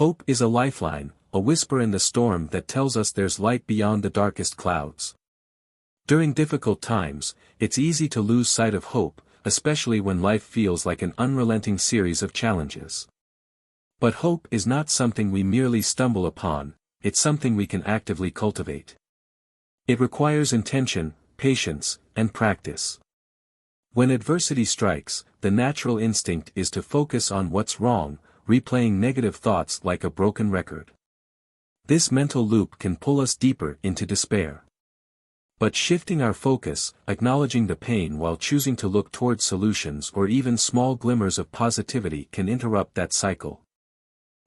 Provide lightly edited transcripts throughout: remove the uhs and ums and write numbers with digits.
Hope is a lifeline, a whisper in the storm that tells us there's light beyond the darkest clouds. During difficult times, it's easy to lose sight of hope, especially when life feels like an unrelenting series of challenges. But hope is not something we merely stumble upon, it's something we can actively cultivate. It requires intention, patience, and practice. When adversity strikes, the natural instinct is to focus on what's wrong, replaying negative thoughts like a broken record. This mental loop can pull us deeper into despair. But shifting our focus, acknowledging the pain while choosing to look towards solutions or even small glimmers of positivity can interrupt that cycle.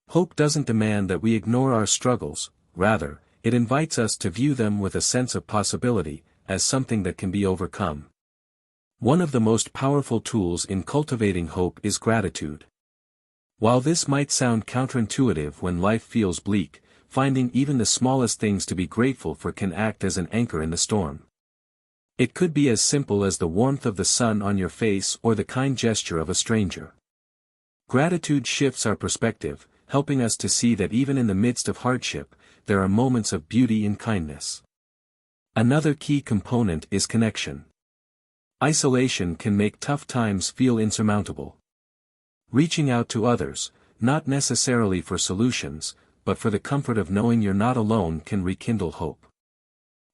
Hope doesn't demand that we ignore our struggles, rather, it invites us to view them with a sense of possibility, as something that can be overcome. One of the most powerful tools in cultivating hope is gratitude. While this might sound counterintuitive when life feels bleak, finding even the smallest things to be grateful for can act as an anchor in the storm. It could be as simple as the warmth of the sun on your face or the kind gesture of a stranger. Gratitude shifts our perspective, helping us to see that even in the midst of hardship, there are moments of beauty and kindness. Another key component is connection. Isolation can make tough times feel insurmountable. Reaching out to others, not necessarily for solutions, but for the comfort of knowing you're not alone can rekindle hope.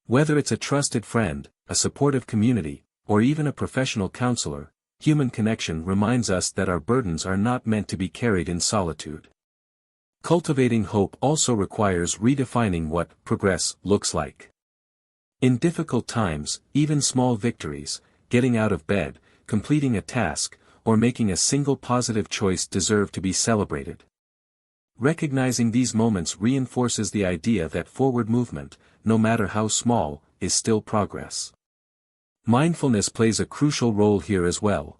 Whether it's a trusted friend, a supportive community, or even a professional counselor, human connection reminds us that our burdens are not meant to be carried in solitude. Cultivating hope also requires redefining what progress looks like. In difficult times, even small victories, getting out of bed, completing a task, or making a single positive choice deserve to be celebrated. Recognizing these moments reinforces the idea that forward movement, no matter how small, is still progress. Mindfulness plays a crucial role here as well.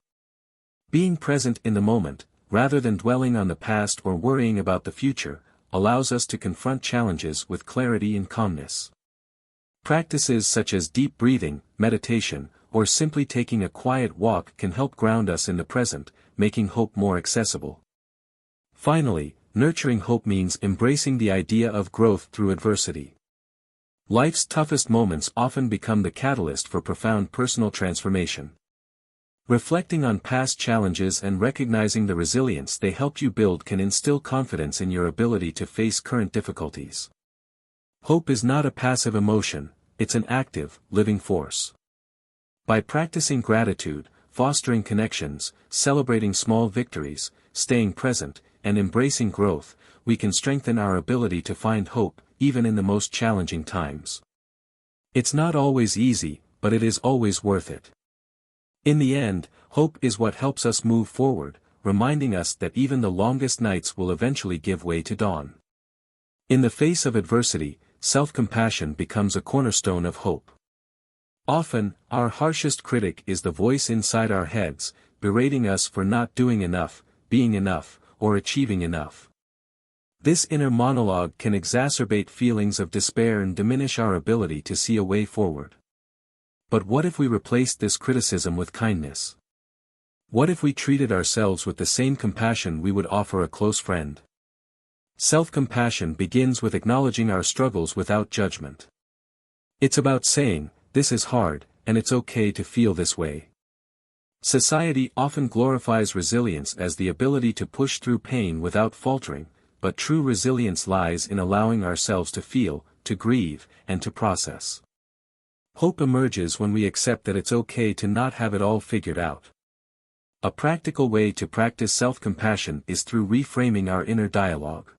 Being present in the moment, rather than dwelling on the past or worrying about the future, allows us to confront challenges with clarity and calmness. Practices such as deep breathing, meditation, or simply taking a quiet walk can help ground us in the present, making hope more accessible. Finally, nurturing hope means embracing the idea of growth through adversity. Life's toughest moments often become the catalyst for profound personal transformation. Reflecting on past challenges and recognizing the resilience they helped you build can instill confidence in your ability to face current difficulties. Hope is not a passive emotion, it's an active, living force. By practicing gratitude, fostering connections, celebrating small victories, staying present, and embracing growth, we can strengthen our ability to find hope, even in the most challenging times. It's not always easy, but it is always worth it. In the end, hope is what helps us move forward, reminding us that even the longest nights will eventually give way to dawn. In the face of adversity, self-compassion becomes a cornerstone of hope. Often, our harshest critic is the voice inside our heads, berating us for not doing enough, being enough, or achieving enough. This inner monologue can exacerbate feelings of despair and diminish our ability to see a way forward. But what if we replaced this criticism with kindness? What if we treated ourselves with the same compassion we would offer a close friend? Self-compassion begins with acknowledging our struggles without judgment. It's about saying, "This is hard, and it's okay to feel this way." Society often glorifies resilience as the ability to push through pain without faltering, but true resilience lies in allowing ourselves to feel, to grieve, and to process. Hope emerges when we accept that it's okay to not have it all figured out. A practical way to practice self-compassion is through reframing our inner dialogue.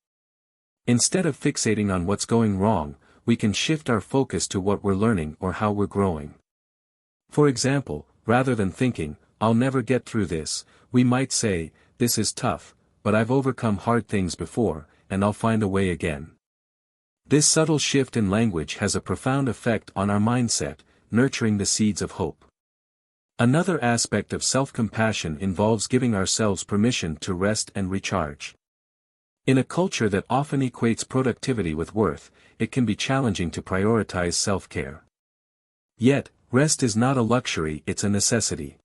Instead of fixating on what's going wrong, we can shift our focus to what we're learning or how we're growing. For example, rather than thinking, "I'll never get through this," we might say, "This is tough, but I've overcome hard things before, and I'll find a way again." This subtle shift in language has a profound effect on our mindset, nurturing the seeds of hope. Another aspect of self-compassion involves giving ourselves permission to rest and recharge. In a culture that often equates productivity with worth, it can be challenging to prioritize self-care. Yet, rest is not a luxury, it's a necessity.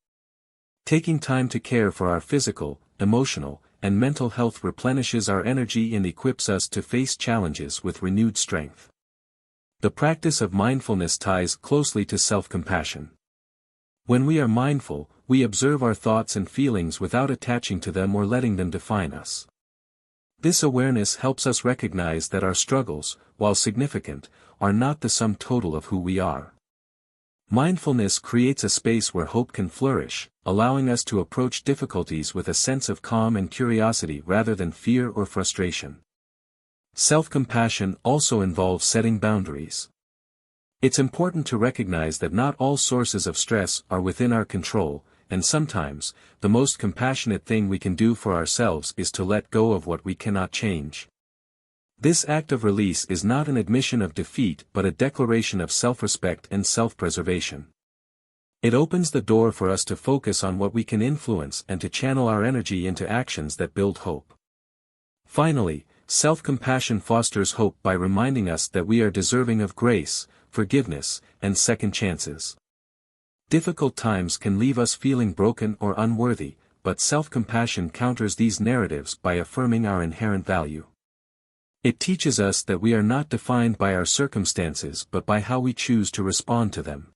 Taking time to care for our physical, emotional, and mental health replenishes our energy and equips us to face challenges with renewed strength. The practice of mindfulness ties closely to self-compassion. When we are mindful, we observe our thoughts and feelings without attaching to them or letting them define us. This awareness helps us recognize that our struggles, while significant, are not the sum total of who we are. Mindfulness creates a space where hope can flourish, allowing us to approach difficulties with a sense of calm and curiosity rather than fear or frustration. Self-compassion also involves setting boundaries. It's important to recognize that not all sources of stress are within our control, and sometimes, the most compassionate thing we can do for ourselves is to let go of what we cannot change. This act of release is not an admission of defeat but a declaration of self-respect and self-preservation. It opens the door for us to focus on what we can influence and to channel our energy into actions that build hope. Finally, self-compassion fosters hope by reminding us that we are deserving of grace, forgiveness, and second chances. Difficult times can leave us feeling broken or unworthy, but self-compassion counters these narratives by affirming our inherent value. It teaches us that we are not defined by our circumstances but by how we choose to respond to them.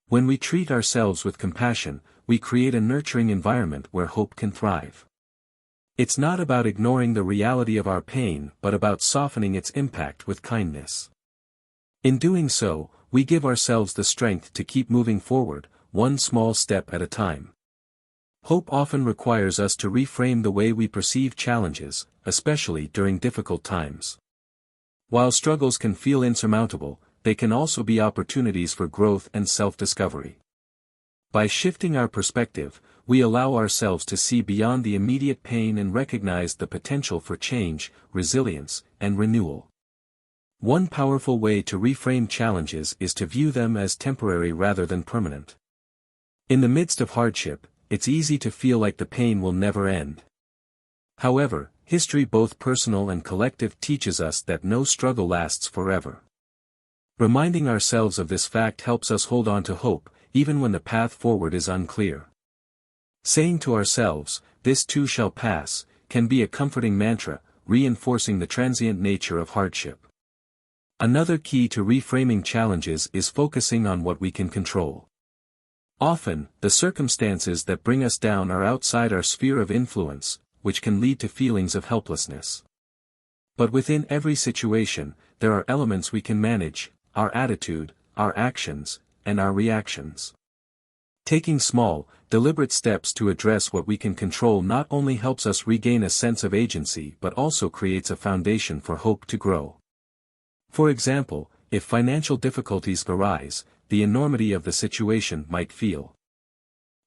When we treat ourselves with compassion, we create a nurturing environment where hope can thrive. It's not about ignoring the reality of our pain but about softening its impact with kindness. In doing so, we give ourselves the strength to keep moving forward, one small step at a time. Hope often requires us to reframe the way we perceive challenges, especially during difficult times. While struggles can feel insurmountable, they can also be opportunities for growth and self-discovery. By shifting our perspective, we allow ourselves to see beyond the immediate pain and recognize the potential for change, resilience, and renewal. One powerful way to reframe challenges is to view them as temporary rather than permanent. In the midst of hardship, it's easy to feel like the pain will never end. However, history both personal and collective teaches us that no struggle lasts forever. Reminding ourselves of this fact helps us hold on to hope, even when the path forward is unclear. Saying to ourselves, "This too shall pass," can be a comforting mantra, reinforcing the transient nature of hardship. Another key to reframing challenges is focusing on what we can control. Often, the circumstances that bring us down are outside our sphere of influence, which can lead to feelings of helplessness. But within every situation, there are elements we can manage: our attitude, our actions, and our reactions. Taking small, deliberate steps to address what we can control not only helps us regain a sense of agency but also creates a foundation for hope to grow. For example, if financial difficulties arise, the enormity of the situation might feel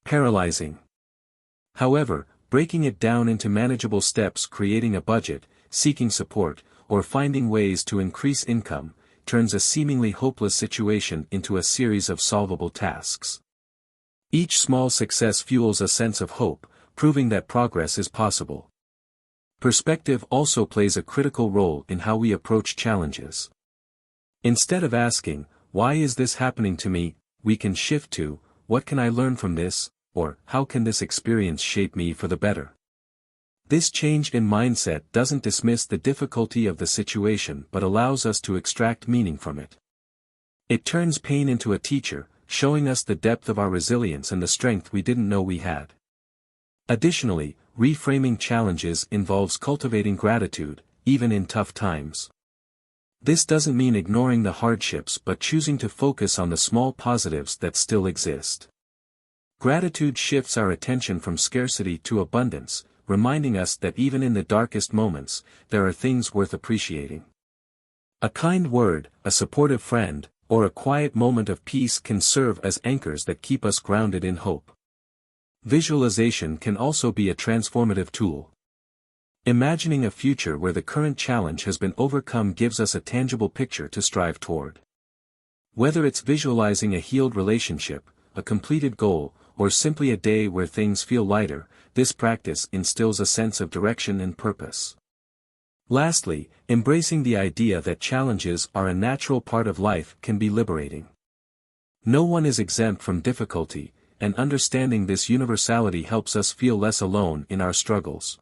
paralyzing. However, breaking it down into manageable steps, creating a budget, seeking support, or finding ways to increase income, turns a seemingly hopeless situation into a series of solvable tasks. Each small success fuels a sense of hope, proving that progress is possible. Perspective also plays a critical role in how we approach challenges. Instead of asking, "Why is this happening to me?" we can shift to, "What can I learn from this?" or "How can this experience shape me for the better?" This change in mindset doesn't dismiss the difficulty of the situation but allows us to extract meaning from it. It turns pain into a teacher, showing us the depth of our resilience and the strength we didn't know we had. Additionally, reframing challenges involves cultivating gratitude, even in tough times. This doesn't mean ignoring the hardships but choosing to focus on the small positives that still exist. Gratitude shifts our attention from scarcity to abundance, reminding us that even in the darkest moments, there are things worth appreciating. A kind word, a supportive friend, or a quiet moment of peace can serve as anchors that keep us grounded in hope. Visualization can also be a transformative tool. Imagining a future where the current challenge has been overcome gives us a tangible picture to strive toward. Whether it's visualizing a healed relationship, a completed goal, or simply a day where things feel lighter, this practice instills a sense of direction and purpose. Lastly, embracing the idea that challenges are a natural part of life can be liberating. No one is exempt from difficulty, and understanding this universality helps us feel less alone in our struggles.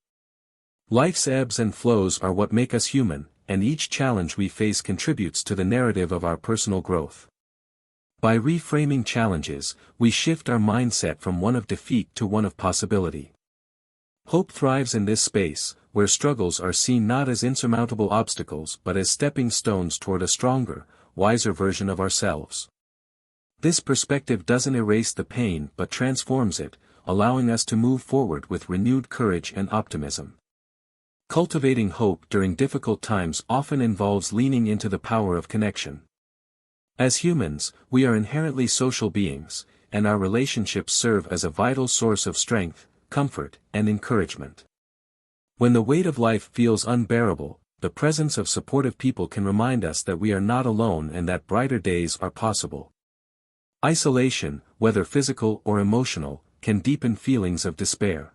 Life's ebbs and flows are what make us human, and each challenge we face contributes to the narrative of our personal growth. By reframing challenges, we shift our mindset from one of defeat to one of possibility. Hope thrives in this space, where struggles are seen not as insurmountable obstacles but as stepping stones toward a stronger, wiser version of ourselves. This perspective doesn't erase the pain but transforms it, allowing us to move forward with renewed courage and optimism. Cultivating hope during difficult times often involves leaning into the power of connection. As humans, we are inherently social beings, and our relationships serve as a vital source of strength, comfort, and encouragement. When the weight of life feels unbearable, the presence of supportive people can remind us that we are not alone and that brighter days are possible. Isolation, whether physical or emotional, can deepen feelings of despair.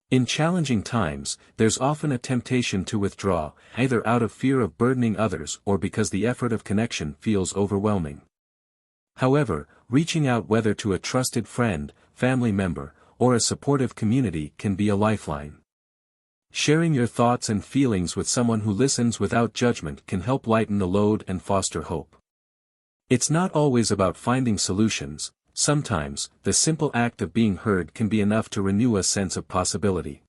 In challenging times, there's often a temptation to withdraw, either out of fear of burdening others or because the effort of connection feels overwhelming. However, reaching out whether to a trusted friend, family member, or a supportive community can be a lifeline. Sharing your thoughts and feelings with someone who listens without judgment can help lighten the load and foster hope. It's not always about finding solutions. Sometimes, the simple act of being heard can be enough to renew a sense of possibility.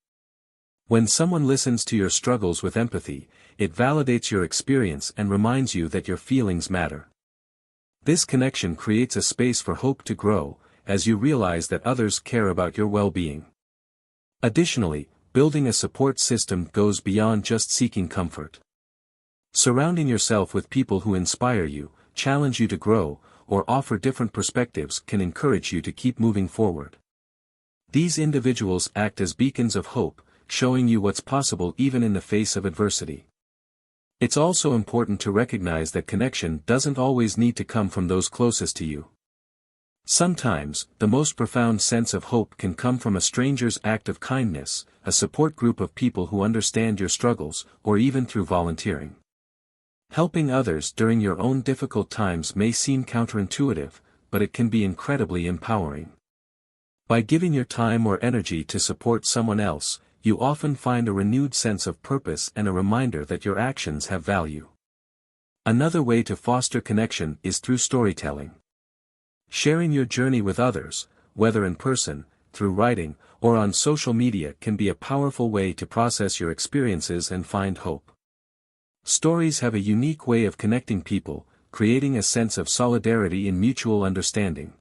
When someone listens to your struggles with empathy, it validates your experience and reminds you that your feelings matter. This connection creates a space for hope to grow, as you realize that others care about your well-being. Additionally, building a support system goes beyond just seeking comfort. Surrounding yourself with people who inspire you, challenge you to grow, or offer different perspectives can encourage you to keep moving forward. These individuals act as beacons of hope, showing you what's possible even in the face of adversity. It's also important to recognize that connection doesn't always need to come from those closest to you. Sometimes, the most profound sense of hope can come from a stranger's act of kindness, a support group of people who understand your struggles, or even through volunteering. Helping others during your own difficult times may seem counterintuitive, but it can be incredibly empowering. By giving your time or energy to support someone else, you often find a renewed sense of purpose and a reminder that your actions have value. Another way to foster connection is through storytelling. Sharing your journey with others, whether in person, through writing, or on social media, can be a powerful way to process your experiences and find hope. Stories have a unique way of connecting people, creating a sense of solidarity and mutual understanding.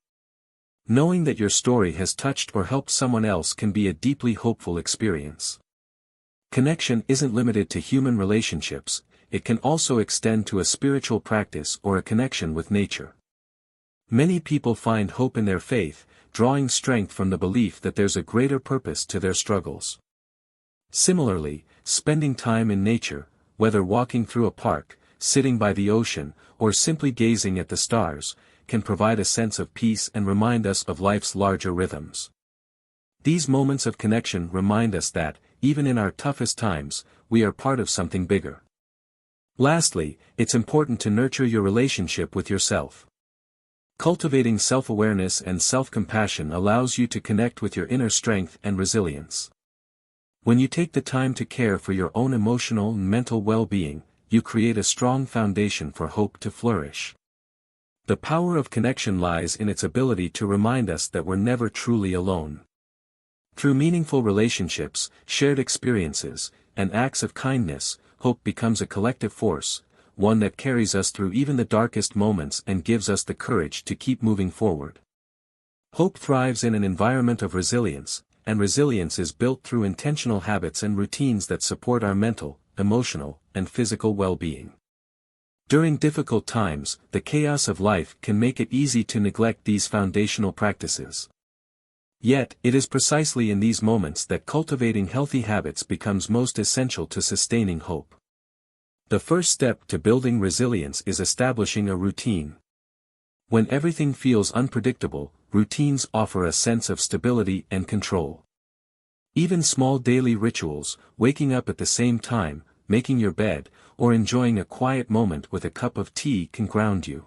Knowing that your story has touched or helped someone else can be a deeply hopeful experience. Connection isn't limited to human relationships, it can also extend to a spiritual practice or a connection with nature. Many people find hope in their faith, drawing strength from the belief that there's a greater purpose to their struggles. Similarly, spending time in nature, whether walking through a park, sitting by the ocean, or simply gazing at the stars, can provide a sense of peace and remind us of life's larger rhythms. These moments of connection remind us that, even in our toughest times, we are part of something bigger. Lastly, it's important to nurture your relationship with yourself. Cultivating self-awareness and self-compassion allows you to connect with your inner strength and resilience. When you take the time to care for your own emotional and mental well-being, you create a strong foundation for hope to flourish. The power of connection lies in its ability to remind us that we're never truly alone. Through meaningful relationships, shared experiences, and acts of kindness, hope becomes a collective force, one that carries us through even the darkest moments and gives us the courage to keep moving forward. Hope thrives in an environment of resilience, and resilience is built through intentional habits and routines that support our mental, emotional, and physical well-being. During difficult times, the chaos of life can make it easy to neglect these foundational practices. Yet, it is precisely in these moments that cultivating healthy habits becomes most essential to sustaining hope. The first step to building resilience is establishing a routine. When everything feels unpredictable, routines offer a sense of stability and control. Even small daily rituals, waking up at the same time, making your bed, or enjoying a quiet moment with a cup of tea can ground you.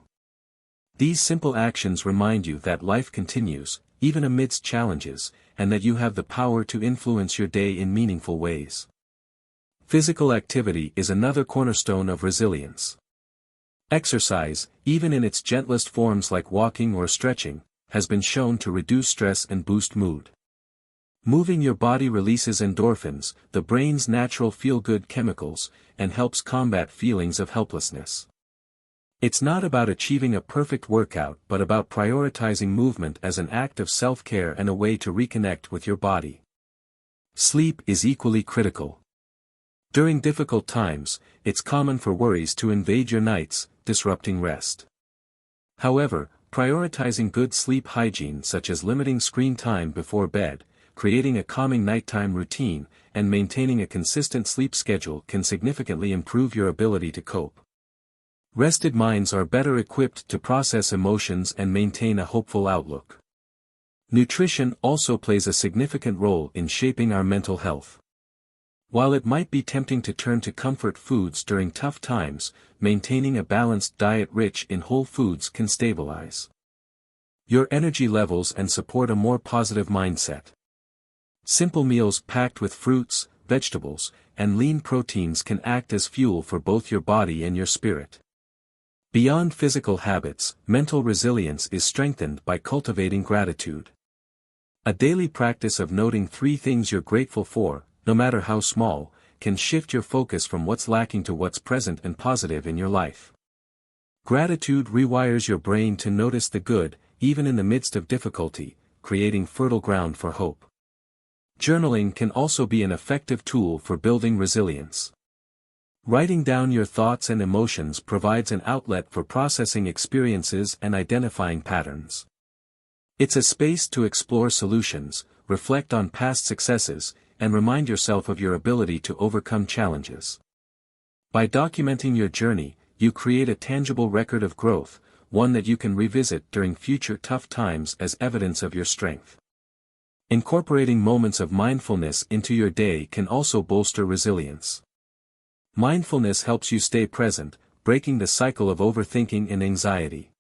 These simple actions remind you that life continues, even amidst challenges, and that you have the power to influence your day in meaningful ways. Physical activity is another cornerstone of resilience. Exercise, even in its gentlest forms like walking or stretching, has been shown to reduce stress and boost mood. Moving your body releases endorphins, the brain's natural feel-good chemicals, and helps combat feelings of helplessness. It's not about achieving a perfect workout but about prioritizing movement as an act of self-care and a way to reconnect with your body. Sleep is equally critical. During difficult times, it's common for worries to invade your nights, disrupting rest. However, prioritizing good sleep hygiene such as limiting screen time before bed, creating a calming nighttime routine, and maintaining a consistent sleep schedule can significantly improve your ability to cope. Rested minds are better equipped to process emotions and maintain a hopeful outlook. Nutrition also plays a significant role in shaping our mental health. While it might be tempting to turn to comfort foods during tough times, maintaining a balanced diet rich in whole foods can stabilize your energy levels and support a more positive mindset. Simple meals packed with fruits, vegetables, and lean proteins can act as fuel for both your body and your spirit. Beyond physical habits, mental resilience is strengthened by cultivating gratitude. A daily practice of noting 3 things you're grateful for, no matter how small, can shift your focus from what's lacking to what's present and positive in your life. Gratitude rewires your brain to notice the good, even in the midst of difficulty, creating fertile ground for hope. Journaling can also be an effective tool for building resilience. Writing down your thoughts and emotions provides an outlet for processing experiences and identifying patterns. It's a space to explore solutions, reflect on past successes, and remind yourself of your ability to overcome challenges. By documenting your journey, you create a tangible record of growth, one that you can revisit during future tough times as evidence of your strength. Incorporating moments of mindfulness into your day can also bolster resilience. Mindfulness helps you stay present, breaking the cycle of overthinking and anxiety.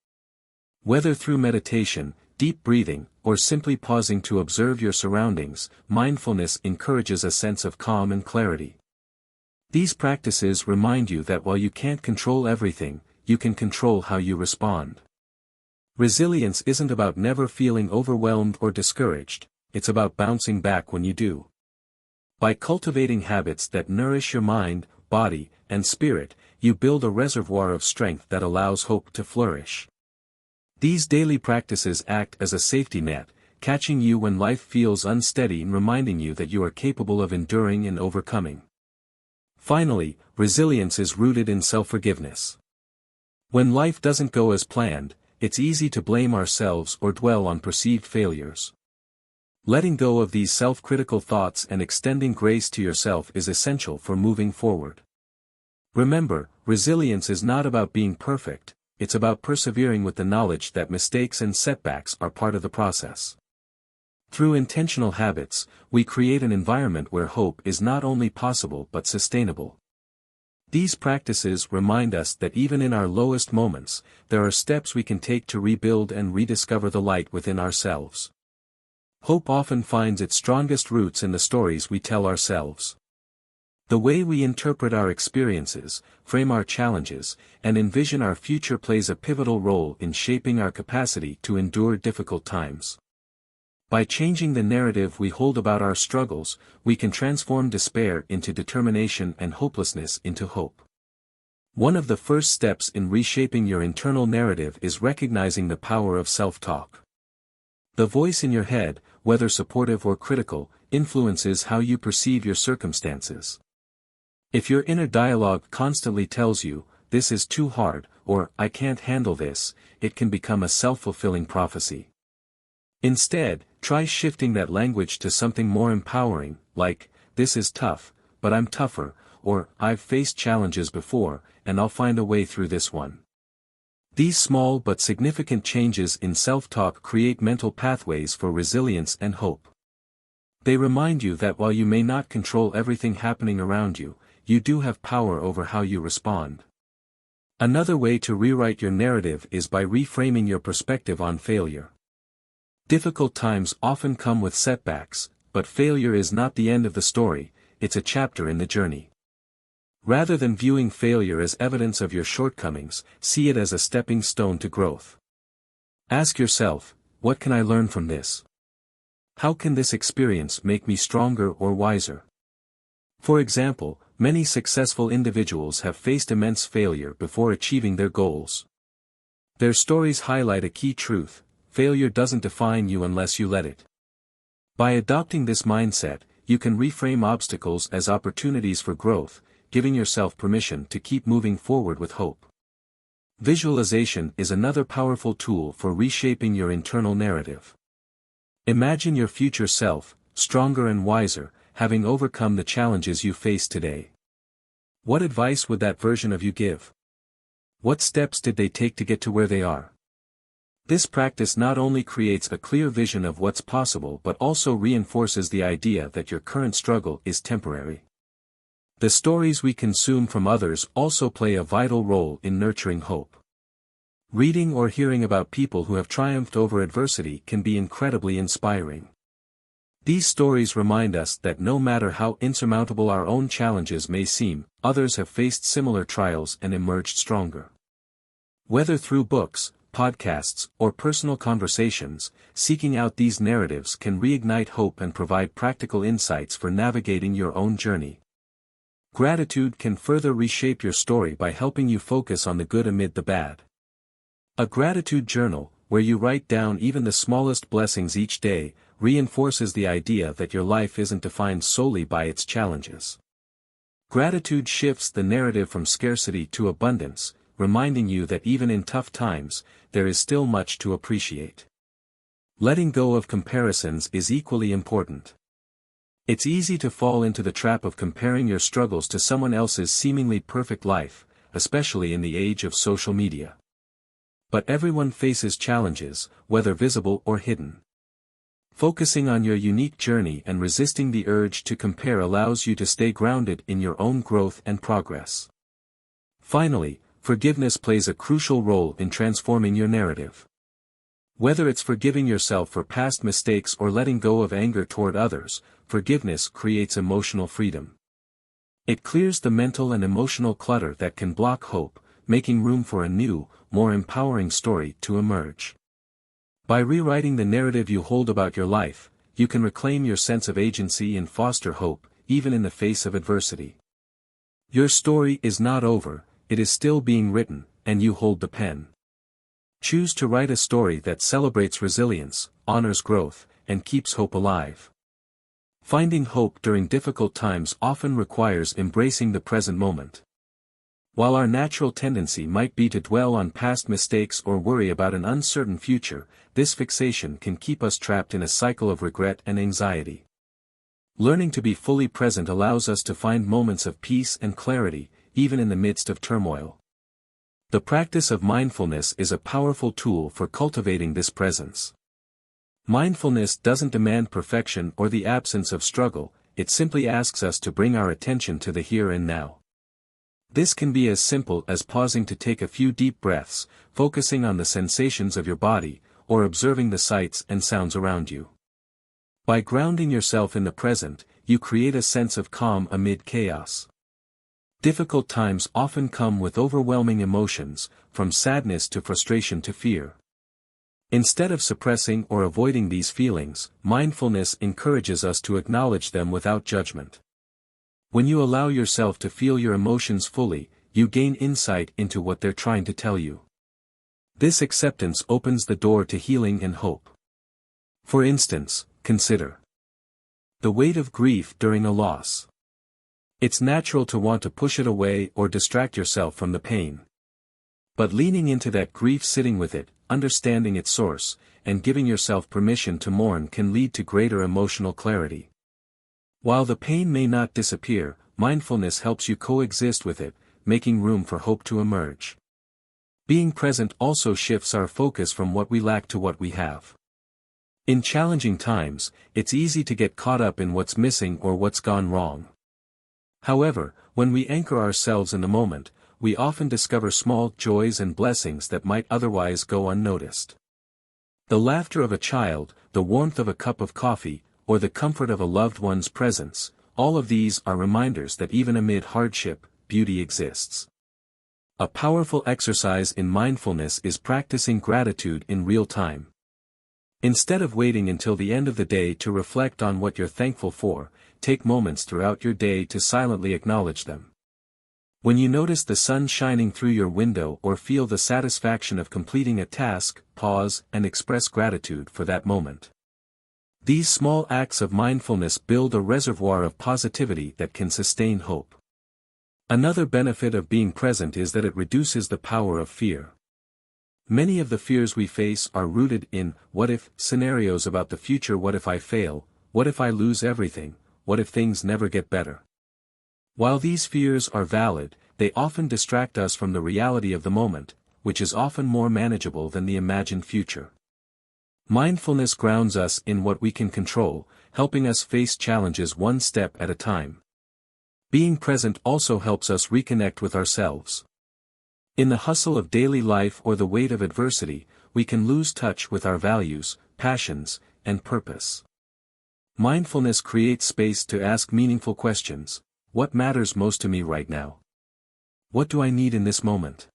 Whether through meditation, deep breathing, or simply pausing to observe your surroundings, mindfulness encourages a sense of calm and clarity. These practices remind you that while you can't control everything, you can control how you respond. Resilience isn't about never feeling overwhelmed or discouraged, it's about bouncing back when you do. By cultivating habits that nourish your mind, body, and spirit, you build a reservoir of strength that allows hope to flourish. These daily practices act as a safety net, catching you when life feels unsteady and reminding you that you are capable of enduring and overcoming. Finally, resilience is rooted in self-forgiveness. When life doesn't go as planned, it's easy to blame ourselves or dwell on perceived failures. Letting go of these self-critical thoughts and extending grace to yourself is essential for moving forward. Remember, resilience is not about being perfect, it's about persevering with the knowledge that mistakes and setbacks are part of the process. Through intentional habits, we create an environment where hope is not only possible but sustainable. These practices remind us that even in our lowest moments, there are steps we can take to rebuild and rediscover the light within ourselves. Hope often finds its strongest roots in the stories we tell ourselves. The way we interpret our experiences, frame our challenges, and envision our future plays a pivotal role in shaping our capacity to endure difficult times. By changing the narrative we hold about our struggles, we can transform despair into determination and hopelessness into hope. One of the first steps in reshaping your internal narrative is recognizing the power of self-talk. The voice in your head, whether supportive or critical, influences how you perceive your circumstances. If your inner dialogue constantly tells you, "This is too hard," or "I can't handle this," it can become a self-fulfilling prophecy. Instead, try shifting that language to something more empowering, like, "This is tough, but I'm tougher," or "I've faced challenges before, and I'll find a way through this one." These small but significant changes in self-talk create mental pathways for resilience and hope. They remind you that while you may not control everything happening around you, you do have power over how you respond. Another way to rewrite your narrative is by reframing your perspective on failure. Difficult times often come with setbacks, but failure is not the end of the story, it's a chapter in the journey. Rather than viewing failure as evidence of your shortcomings, see it as a stepping stone to growth. Ask yourself, what can I learn from this? How can this experience make me stronger or wiser? For example, many successful individuals have faced immense failure before achieving their goals. Their stories highlight a key truth: failure doesn't define you unless you let it. By adopting this mindset, you can reframe obstacles as opportunities for growth, giving yourself permission to keep moving forward with hope. Visualization is another powerful tool for reshaping your internal narrative. Imagine your future self, stronger and wiser, having overcome the challenges you face today. What advice would that version of you give? What steps did they take to get to where they are? This practice not only creates a clear vision of what's possible but also reinforces the idea that your current struggle is temporary. The stories we consume from others also play a vital role in nurturing hope. Reading or hearing about people who have triumphed over adversity can be incredibly inspiring. These stories remind us that no matter how insurmountable our own challenges may seem, others have faced similar trials and emerged stronger. Whether through books, podcasts, or personal conversations, seeking out these narratives can reignite hope and provide practical insights for navigating your own journey. Gratitude can further reshape your story by helping you focus on the good amid the bad. A gratitude journal, where you write down even the smallest blessings each day, reinforces the idea that your life isn't defined solely by its challenges. Gratitude shifts the narrative from scarcity to abundance, reminding you that even in tough times, there is still much to appreciate. Letting go of comparisons is equally important. It's easy to fall into the trap of comparing your struggles to someone else's seemingly perfect life, especially in the age of social media. But everyone faces challenges, whether visible or hidden. Focusing on your unique journey and resisting the urge to compare allows you to stay grounded in your own growth and progress. Finally, forgiveness plays a crucial role in transforming your narrative. Whether it's forgiving yourself for past mistakes or letting go of anger toward others, forgiveness creates emotional freedom. It clears the mental and emotional clutter that can block hope, making room for a new, more empowering story to emerge. By rewriting the narrative you hold about your life, you can reclaim your sense of agency and foster hope, even in the face of adversity. Your story is not over, it is still being written, and you hold the pen. Choose to write a story that celebrates resilience, honors growth, and keeps hope alive. Finding hope during difficult times often requires embracing the present moment. While our natural tendency might be to dwell on past mistakes or worry about an uncertain future, this fixation can keep us trapped in a cycle of regret and anxiety. Learning to be fully present allows us to find moments of peace and clarity, even in the midst of turmoil. The practice of mindfulness is a powerful tool for cultivating this presence. Mindfulness doesn't demand perfection or the absence of struggle, it simply asks us to bring our attention to the here and now. This can be as simple as pausing to take a few deep breaths, focusing on the sensations of your body, or observing the sights and sounds around you. By grounding yourself in the present, you create a sense of calm amid chaos. Difficult times often come with overwhelming emotions, from sadness to frustration to fear. Instead of suppressing or avoiding these feelings, mindfulness encourages us to acknowledge them without judgment. When you allow yourself to feel your emotions fully, you gain insight into what they're trying to tell you. This acceptance opens the door to healing and hope. For instance, consider the weight of grief during a loss. It's natural to want to push it away or distract yourself from the pain. But leaning into that grief, sitting with it, understanding its source, and giving yourself permission to mourn can lead to greater emotional clarity. While the pain may not disappear, mindfulness helps you coexist with it, making room for hope to emerge. Being present also shifts our focus from what we lack to what we have. In challenging times, it's easy to get caught up in what's missing or what's gone wrong. However, when we anchor ourselves in the moment, we often discover small joys and blessings that might otherwise go unnoticed. The laughter of a child, the warmth of a cup of coffee, or the comfort of a loved one's presence, all of these are reminders that even amid hardship, beauty exists. A powerful exercise in mindfulness is practicing gratitude in real time. Instead of waiting until the end of the day to reflect on what you're thankful for, take moments throughout your day to silently acknowledge them. When you notice the sun shining through your window or feel the satisfaction of completing a task, pause and express gratitude for that moment. These small acts of mindfulness build a reservoir of positivity that can sustain hope. Another benefit of being present is that it reduces the power of fear. Many of the fears we face are rooted in what-if scenarios about the future. What if I fail? What if I lose everything? What if things never get better? While these fears are valid, they often distract us from the reality of the moment, which is often more manageable than the imagined future. Mindfulness grounds us in what we can control, helping us face challenges one step at a time. Being present also helps us reconnect with ourselves. In the hustle of daily life or the weight of adversity, we can lose touch with our values, passions, and purpose. Mindfulness creates space to ask meaningful questions. What matters most to me right now? What do I need in this moment?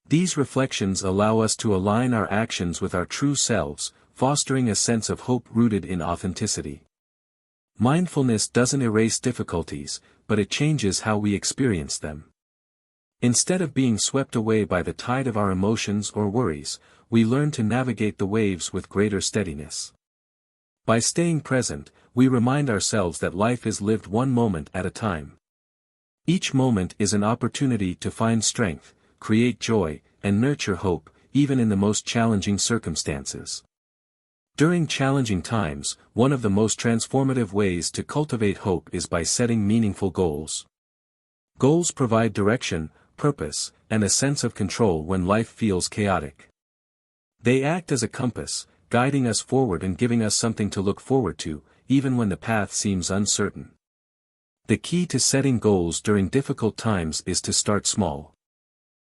These reflections allow us to align our actions with our true selves, fostering a sense of hope rooted in authenticity. Mindfulness doesn't erase difficulties, but it changes how we experience them. Instead of being swept away by the tide of our emotions or worries, we learn to navigate the waves with greater steadiness. By staying present, we remind ourselves that life is lived one moment at a time. Each moment is an opportunity to find strength, create joy, and nurture hope, even in the most challenging circumstances. During challenging times, one of the most transformative ways to cultivate hope is by setting meaningful goals. Goals provide direction, purpose, and a sense of control when life feels chaotic. They act as a compass, guiding us forward and giving us something to look forward to, even when the path seems uncertain. The key to setting goals during difficult times is to start small.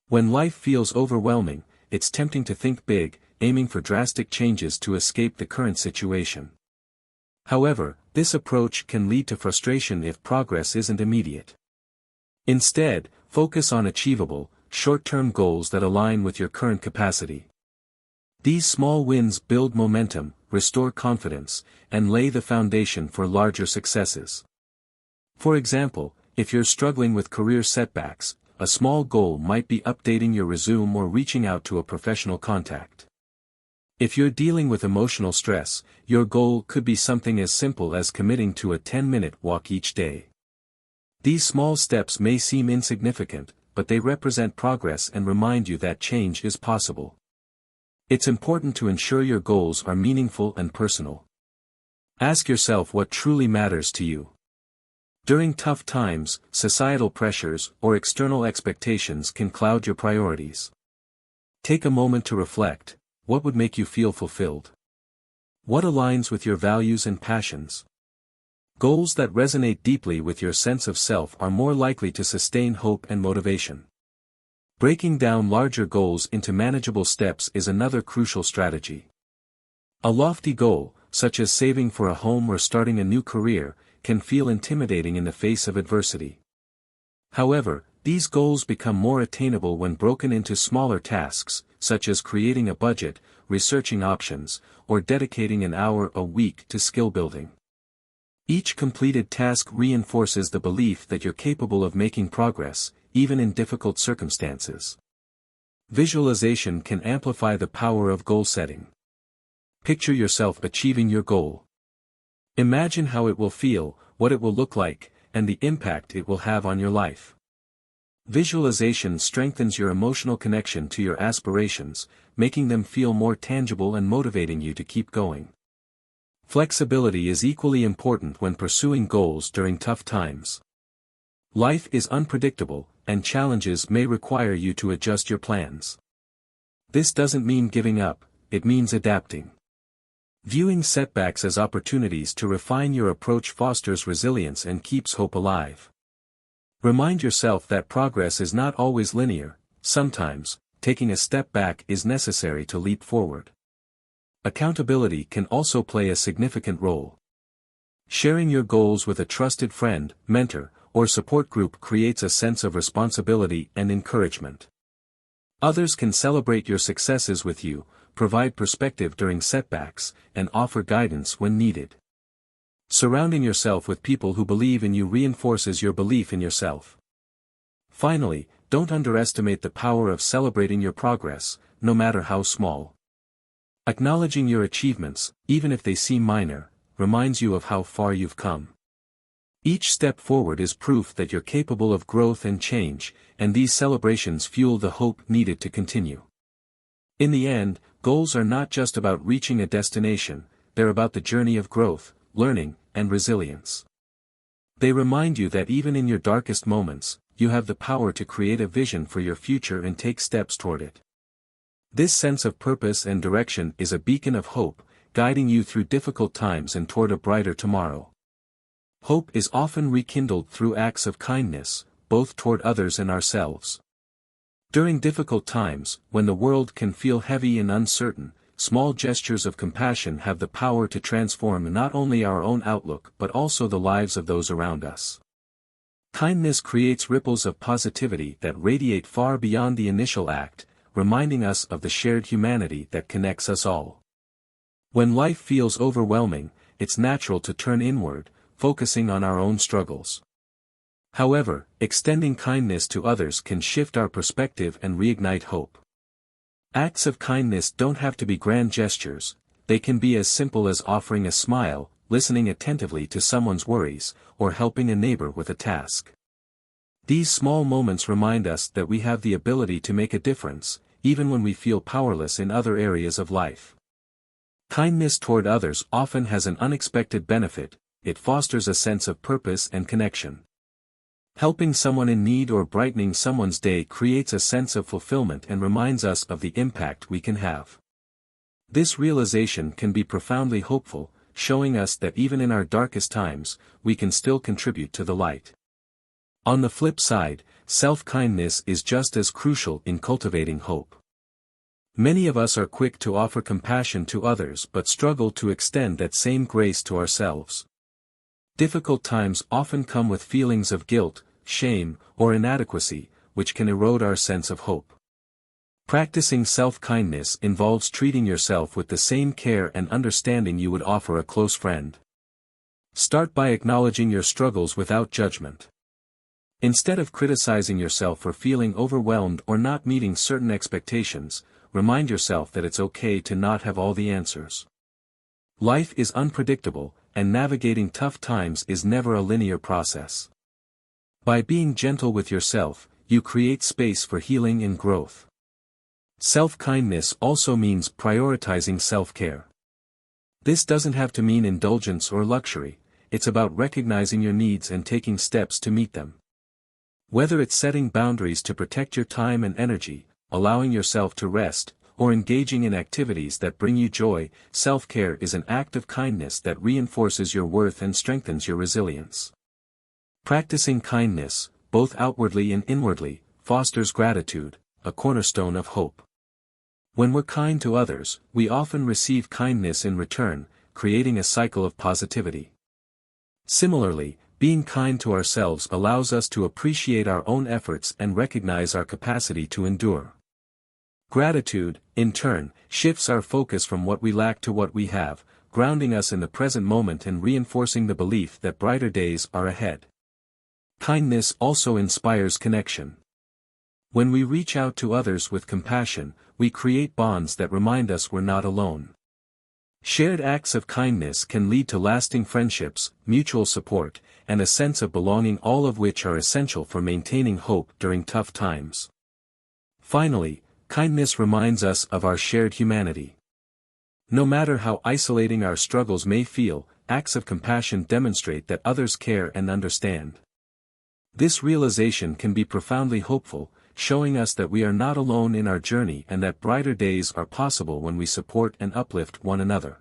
When life feels overwhelming, it's tempting to think big, aiming for drastic changes to escape the current situation. However, this approach can lead to frustration if progress isn't immediate. Instead, focus on achievable, short-term goals that align with your current capacity. These small wins build momentum, restore confidence, and lay the foundation for larger successes. For example, if you're struggling with career setbacks, a small goal might be updating your resume or reaching out to a professional contact. If you're dealing with emotional stress, your goal could be something as simple as committing to a 10-minute walk each day. These small steps may seem insignificant, but they represent progress and remind you that change is possible. It's important to ensure your goals are meaningful and personal. Ask yourself what truly matters to you. During tough times, societal pressures or external expectations can cloud your priorities. Take a moment to reflect. What would make you feel fulfilled? What aligns with your values and passions? Goals that resonate deeply with your sense of self are more likely to sustain hope and motivation. Breaking down larger goals into manageable steps is another crucial strategy. A lofty goal, such as saving for a home or starting a new career, can feel intimidating in the face of adversity. However, these goals become more attainable when broken into smaller tasks, such as creating a budget, researching options, or dedicating an hour a week to skill building. Each completed task reinforces the belief that you're capable of making progress, even in difficult circumstances. Visualization can amplify the power of goal setting. Picture yourself achieving your goal. Imagine how it will feel, what it will look like, and the impact it will have on your life. Visualization strengthens your emotional connection to your aspirations, making them feel more tangible and motivating you to keep going. Flexibility is equally important when pursuing goals during tough times. Life is unpredictable, and challenges may require you to adjust your plans. This doesn't mean giving up, it means adapting. Viewing setbacks as opportunities to refine your approach fosters resilience and keeps hope alive. Remind yourself that progress is not always linear. Sometimes, taking a step back is necessary to leap forward. Accountability can also play a significant role. Sharing your goals with a trusted friend, mentor, or support group creates a sense of responsibility and encouragement. Others can celebrate your successes with you, provide perspective during setbacks, and offer guidance when needed. Surrounding yourself with people who believe in you reinforces your belief in yourself. Finally, don't underestimate the power of celebrating your progress, no matter how small. Acknowledging your achievements, even if they seem minor, reminds you of how far you've come. Each step forward is proof that you're capable of growth and change, and these celebrations fuel the hope needed to continue. In the end, goals are not just about reaching a destination, they're about the journey of growth, learning, and resilience. They remind you that even in your darkest moments, you have the power to create a vision for your future and take steps toward it. This sense of purpose and direction is a beacon of hope, guiding you through difficult times and toward a brighter tomorrow. Hope is often rekindled through acts of kindness, both toward others and ourselves. During difficult times, when the world can feel heavy and uncertain, small gestures of compassion have the power to transform not only our own outlook but also the lives of those around us. Kindness creates ripples of positivity that radiate far beyond the initial act, reminding us of the shared humanity that connects us all. When life feels overwhelming, it's natural to turn inward, focusing on our own struggles. However, extending kindness to others can shift our perspective and reignite hope. Acts of kindness don't have to be grand gestures, they can be as simple as offering a smile, listening attentively to someone's worries, or helping a neighbor with a task. These small moments remind us that we have the ability to make a difference, even when we feel powerless in other areas of life. Kindness toward others often has an unexpected benefit, it fosters a sense of purpose and connection. Helping someone in need or brightening someone's day creates a sense of fulfillment and reminds us of the impact we can have. This realization can be profoundly hopeful, showing us that even in our darkest times, we can still contribute to the light. On the flip side, self-kindness is just as crucial in cultivating hope. Many of us are quick to offer compassion to others but struggle to extend that same grace to ourselves. Difficult times often come with feelings of guilt, shame, or inadequacy, which can erode our sense of hope. Practicing self-kindness involves treating yourself with the same care and understanding you would offer a close friend. Start by acknowledging your struggles without judgment. Instead of criticizing yourself for feeling overwhelmed or not meeting certain expectations, remind yourself that it's okay to not have all the answers. Life is unpredictable, and navigating tough times is never a linear process. By being gentle with yourself, you create space for healing and growth. Self-kindness also means prioritizing self-care. This doesn't have to mean indulgence or luxury, it's about recognizing your needs and taking steps to meet them. Whether it's setting boundaries to protect your time and energy, allowing yourself to rest, or engaging in activities that bring you joy, self-care is an act of kindness that reinforces your worth and strengthens your resilience. Practicing kindness, both outwardly and inwardly, fosters gratitude, a cornerstone of hope. When we're kind to others, we often receive kindness in return, creating a cycle of positivity. Similarly, being kind to ourselves allows us to appreciate our own efforts and recognize our capacity to endure. Gratitude, in turn, shifts our focus from what we lack to what we have, grounding us in the present moment and reinforcing the belief that brighter days are ahead. Kindness also inspires connection. When we reach out to others with compassion, we create bonds that remind us we're not alone. Shared acts of kindness can lead to lasting friendships, mutual support, and a sense of belonging, all of which are essential for maintaining hope during tough times. Finally, kindness reminds us of our shared humanity. No matter how isolating our struggles may feel, acts of compassion demonstrate that others care and understand. This realization can be profoundly hopeful, showing us that we are not alone in our journey and that brighter days are possible when we support and uplift one another.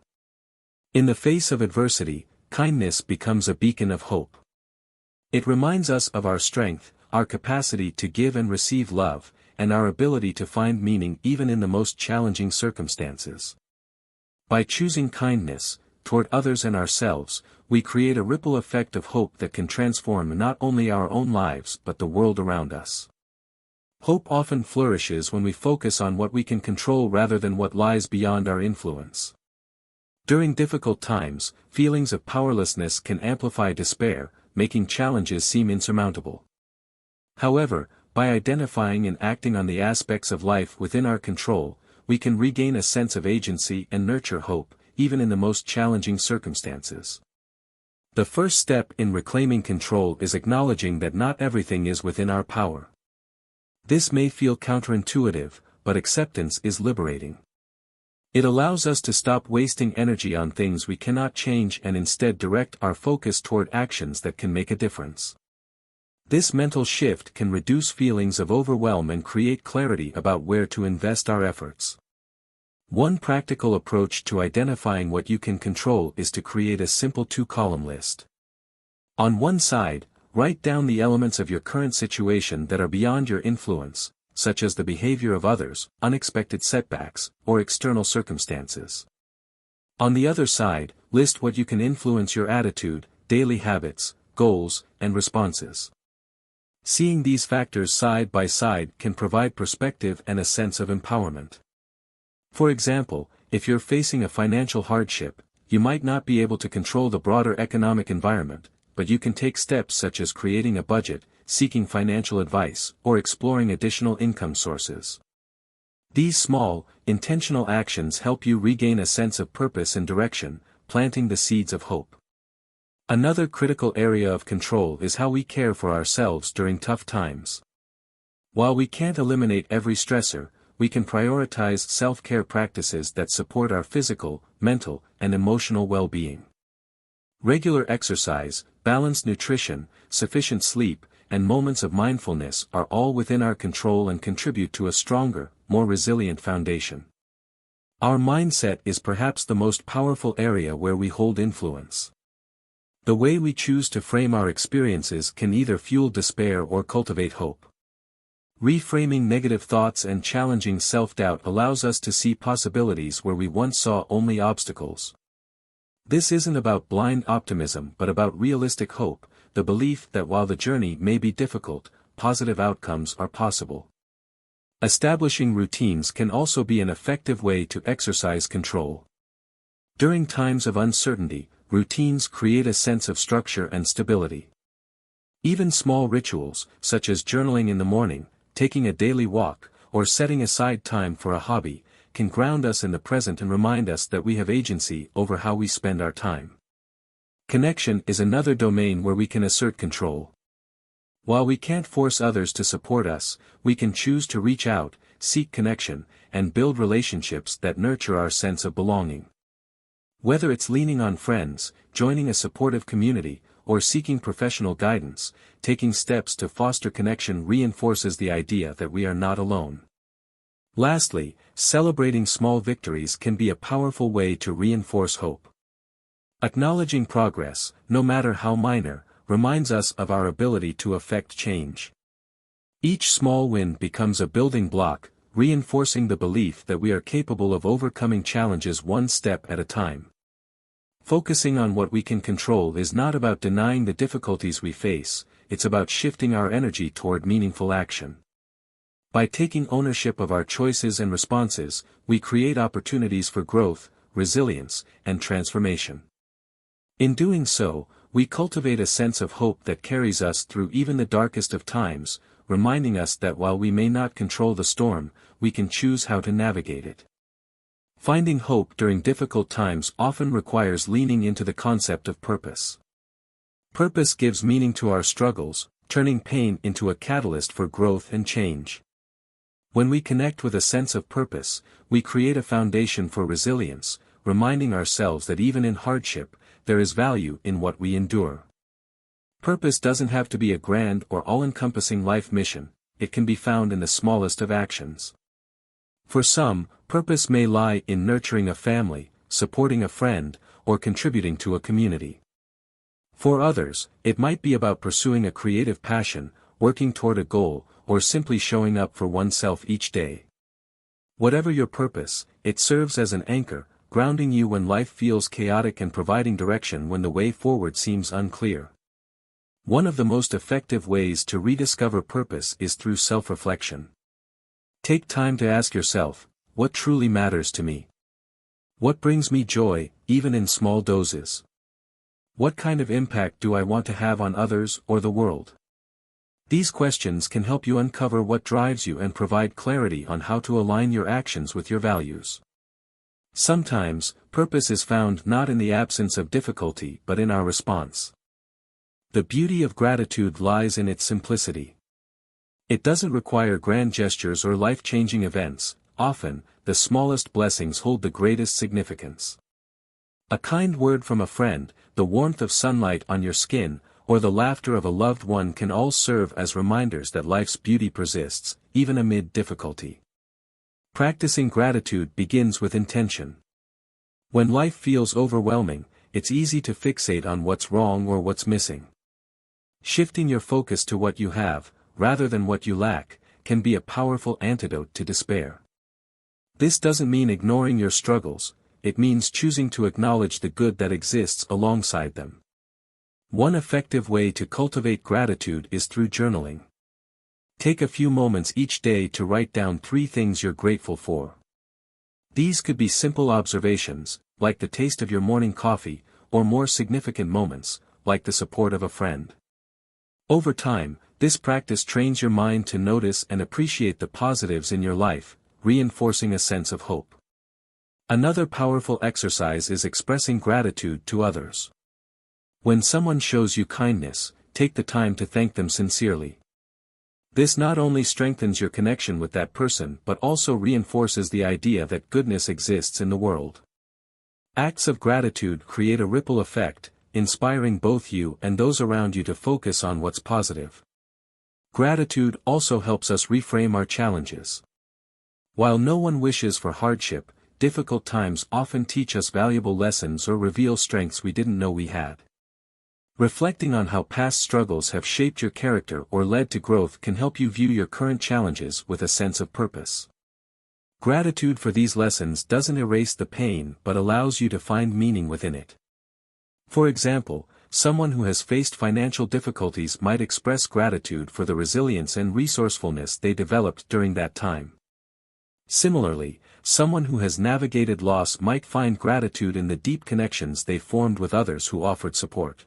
In the face of adversity, kindness becomes a beacon of hope. It reminds us of our strength, our capacity to give and receive love, and our ability to find meaning even in the most challenging circumstances. By choosing kindness, toward others and ourselves, we create a ripple effect of hope that can transform not only our own lives but the world around us. Hope often flourishes when we focus on what we can control rather than what lies beyond our influence. During difficult times, feelings of powerlessness can amplify despair, making challenges seem insurmountable. However, by identifying and acting on the aspects of life within our control, we can regain a sense of agency and nurture hope, even in the most challenging circumstances. The first step in reclaiming control is acknowledging that not everything is within our power. This may feel counterintuitive, but acceptance is liberating. It allows us to stop wasting energy on things we cannot change and instead direct our focus toward actions that can make a difference. This mental shift can reduce feelings of overwhelm and create clarity about where to invest our efforts. One practical approach to identifying what you can control is to create a simple 2-column list. On one side, write down the elements of your current situation that are beyond your influence, such as the behavior of others, unexpected setbacks, or external circumstances. On the other side, list what you can influence: your attitude, daily habits, goals, and responses. Seeing these factors side by side can provide perspective and a sense of empowerment. For example, if you're facing a financial hardship, you might not be able to control the broader economic environment, but you can take steps such as creating a budget, seeking financial advice, or exploring additional income sources. These small, intentional actions help you regain a sense of purpose and direction, planting the seeds of hope. Another critical area of control is how we care for ourselves during tough times. While we can't eliminate every stressor, we can prioritize self-care practices that support our physical, mental, and emotional well-being. Regular exercise, balanced nutrition, sufficient sleep, and moments of mindfulness are all within our control and contribute to a stronger, more resilient foundation. Our mindset is perhaps the most powerful area where we hold influence. The way we choose to frame our experiences can either fuel despair or cultivate hope. Reframing negative thoughts and challenging self-doubt allows us to see possibilities where we once saw only obstacles. This isn't about blind optimism but about realistic hope, the belief that while the journey may be difficult, positive outcomes are possible. Establishing routines can also be an effective way to exercise control. During times of uncertainty, routines create a sense of structure and stability. Even small rituals, such as journaling in the morning, taking a daily walk, or setting aside time for a hobby, can ground us in the present and remind us that we have agency over how we spend our time. Connection is another domain where we can assert control. While we can't force others to support us, we can choose to reach out, seek connection, and build relationships that nurture our sense of belonging. Whether it's leaning on friends, joining a supportive community, or seeking professional guidance, taking steps to foster connection reinforces the idea that we are not alone. Lastly, celebrating small victories can be a powerful way to reinforce hope. Acknowledging progress, no matter how minor, reminds us of our ability to affect change. Each small win becomes a building block, reinforcing the belief that we are capable of overcoming challenges one step at a time. Focusing on what we can control is not about denying the difficulties we face, it's about shifting our energy toward meaningful action. By taking ownership of our choices and responses, we create opportunities for growth, resilience, and transformation. In doing so, we cultivate a sense of hope that carries us through even the darkest of times, reminding us that while we may not control the storm, we can choose how to navigate it. Finding hope during difficult times often requires leaning into the concept of purpose. Purpose gives meaning to our struggles, turning pain into a catalyst for growth and change. When we connect with a sense of purpose, we create a foundation for resilience, reminding ourselves that even in hardship, there is value in what we endure. Purpose doesn't have to be a grand or all-encompassing life mission, it can be found in the smallest of actions. For some, purpose may lie in nurturing a family, supporting a friend, or contributing to a community. For others, it might be about pursuing a creative passion, working toward a goal, or simply showing up for oneself each day. Whatever your purpose, it serves as an anchor, grounding you when life feels chaotic and providing direction when the way forward seems unclear. One of the most effective ways to rediscover purpose is through self-reflection. Take time to ask yourself, what truly matters to me? What brings me joy, even in small doses? What kind of impact do I want to have on others or the world? These questions can help you uncover what drives you and provide clarity on how to align your actions with your values. Sometimes, purpose is found not in the absence of difficulty but in our response. The beauty of gratitude lies in its simplicity. It doesn't require grand gestures or life-changing events. Often, the smallest blessings hold the greatest significance. A kind word from a friend, the warmth of sunlight on your skin, or the laughter of a loved one can all serve as reminders that life's beauty persists, even amid difficulty. Practicing gratitude begins with intention. When life feels overwhelming, it's easy to fixate on what's wrong or what's missing. Shifting your focus to what you have, rather than what you lack, can be a powerful antidote to despair. This doesn't mean ignoring your struggles, it means choosing to acknowledge the good that exists alongside them. One effective way to cultivate gratitude is through journaling. Take a few moments each day to write down 3 things you're grateful for. These could be simple observations, like the taste of your morning coffee, or more significant moments, like the support of a friend. Over time, this practice trains your mind to notice and appreciate the positives in your life, reinforcing a sense of hope. Another powerful exercise is expressing gratitude to others. When someone shows you kindness, take the time to thank them sincerely. This not only strengthens your connection with that person but also reinforces the idea that goodness exists in the world. Acts of gratitude create a ripple effect, inspiring both you and those around you to focus on what's positive. Gratitude also helps us reframe our challenges. While no one wishes for hardship, difficult times often teach us valuable lessons or reveal strengths we didn't know we had. Reflecting on how past struggles have shaped your character or led to growth can help you view your current challenges with a sense of purpose. Gratitude for these lessons doesn't erase the pain but allows you to find meaning within it. For example, someone who has faced financial difficulties might express gratitude for the resilience and resourcefulness they developed during that time. Similarly, someone who has navigated loss might find gratitude in the deep connections they formed with others who offered support.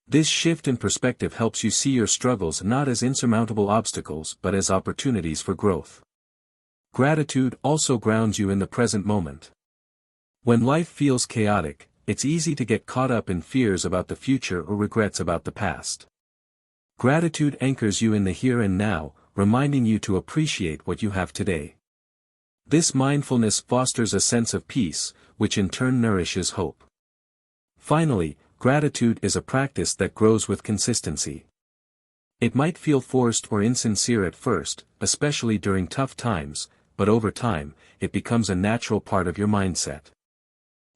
This shift in perspective helps you see your struggles not as insurmountable obstacles but as opportunities for growth. Gratitude also grounds you in the present moment. When life feels chaotic, it's easy to get caught up in fears about the future or regrets about the past. Gratitude anchors you in the here and now, reminding you to appreciate what you have today. This mindfulness fosters a sense of peace, which in turn nourishes hope. Finally, gratitude is a practice that grows with consistency. It might feel forced or insincere at first, especially during tough times, but over time, it becomes a natural part of your mindset.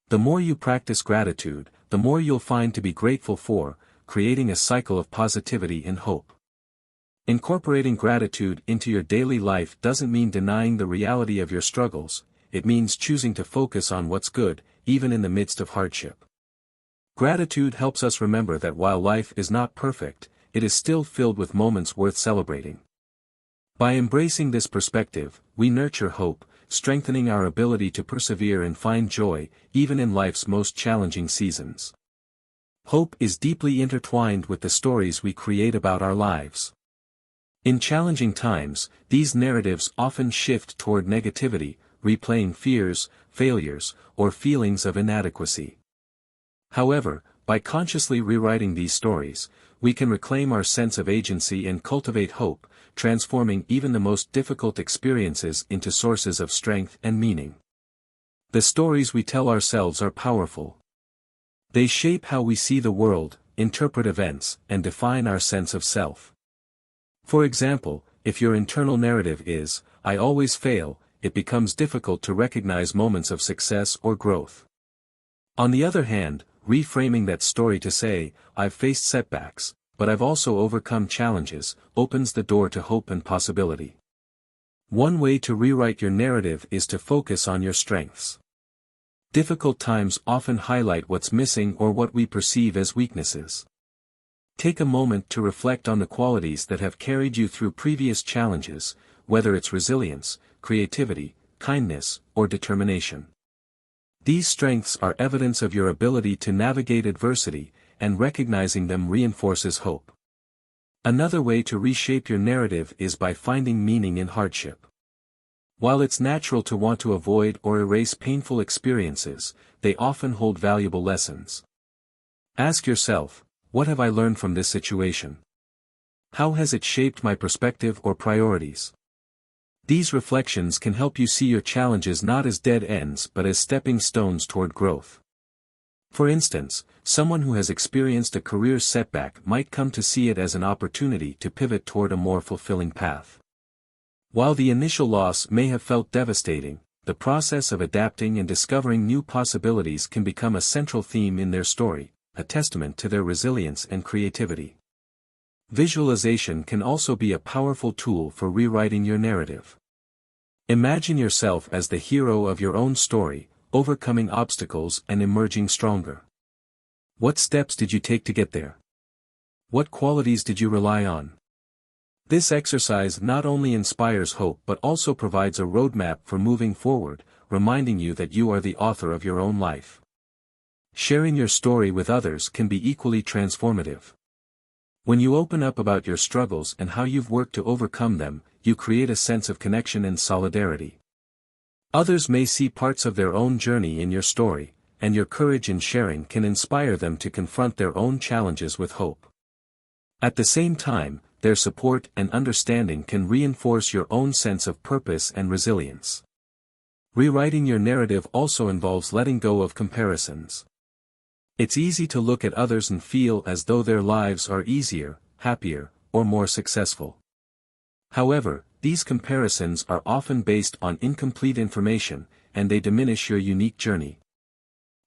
The more you practice gratitude, the more you'll find to be grateful for, creating a cycle of positivity and hope. Incorporating gratitude into your daily life doesn't mean denying the reality of your struggles, it means choosing to focus on what's good, even in the midst of hardship. Gratitude helps us remember that while life is not perfect, it is still filled with moments worth celebrating. By embracing this perspective, we nurture hope, strengthening our ability to persevere and find joy, even in life's most challenging seasons. Hope is deeply intertwined with the stories we create about our lives. In challenging times, these narratives often shift toward negativity, replaying fears, failures, or feelings of inadequacy. However, by consciously rewriting these stories, we can reclaim our sense of agency and cultivate hope, transforming even the most difficult experiences into sources of strength and meaning. The stories we tell ourselves are powerful. They shape how we see the world, interpret events, and define our sense of self. For example, if your internal narrative is, "I always fail," it becomes difficult to recognize moments of success or growth. On the other hand, reframing that story to say, "I've faced setbacks, but I've also overcome challenges," opens the door to hope and possibility. One way to rewrite your narrative is to focus on your strengths. Difficult times often highlight what's missing or what we perceive as weaknesses. Take a moment to reflect on the qualities that have carried you through previous challenges, whether it's resilience, creativity, kindness, or determination. These strengths are evidence of your ability to navigate adversity, and recognizing them reinforces hope. Another way to reshape your narrative is by finding meaning in hardship. While it's natural to want to avoid or erase painful experiences, they often hold valuable lessons. Ask yourself, what have I learned from this situation? How has it shaped my perspective or priorities? These reflections can help you see your challenges not as dead ends but as stepping stones toward growth. For instance, someone who has experienced a career setback might come to see it as an opportunity to pivot toward a more fulfilling path. While the initial loss may have felt devastating, the process of adapting and discovering new possibilities can become a central theme in their story, a testament to their resilience and creativity. Visualization can also be a powerful tool for rewriting your narrative. Imagine yourself as the hero of your own story, overcoming obstacles and emerging stronger. What steps did you take to get there? What qualities did you rely on? This exercise not only inspires hope but also provides a roadmap for moving forward, reminding you that you are the author of your own life. Sharing your story with others can be equally transformative. When you open up about your struggles and how you've worked to overcome them, you create a sense of connection and solidarity. Others may see parts of their own journey in your story, and your courage in sharing can inspire them to confront their own challenges with hope. At the same time, their support and understanding can reinforce your own sense of purpose and resilience. Rewriting your narrative also involves letting go of comparisons. It's easy to look at others and feel as though their lives are easier, happier, or more successful. However, these comparisons are often based on incomplete information, and they diminish your unique journey.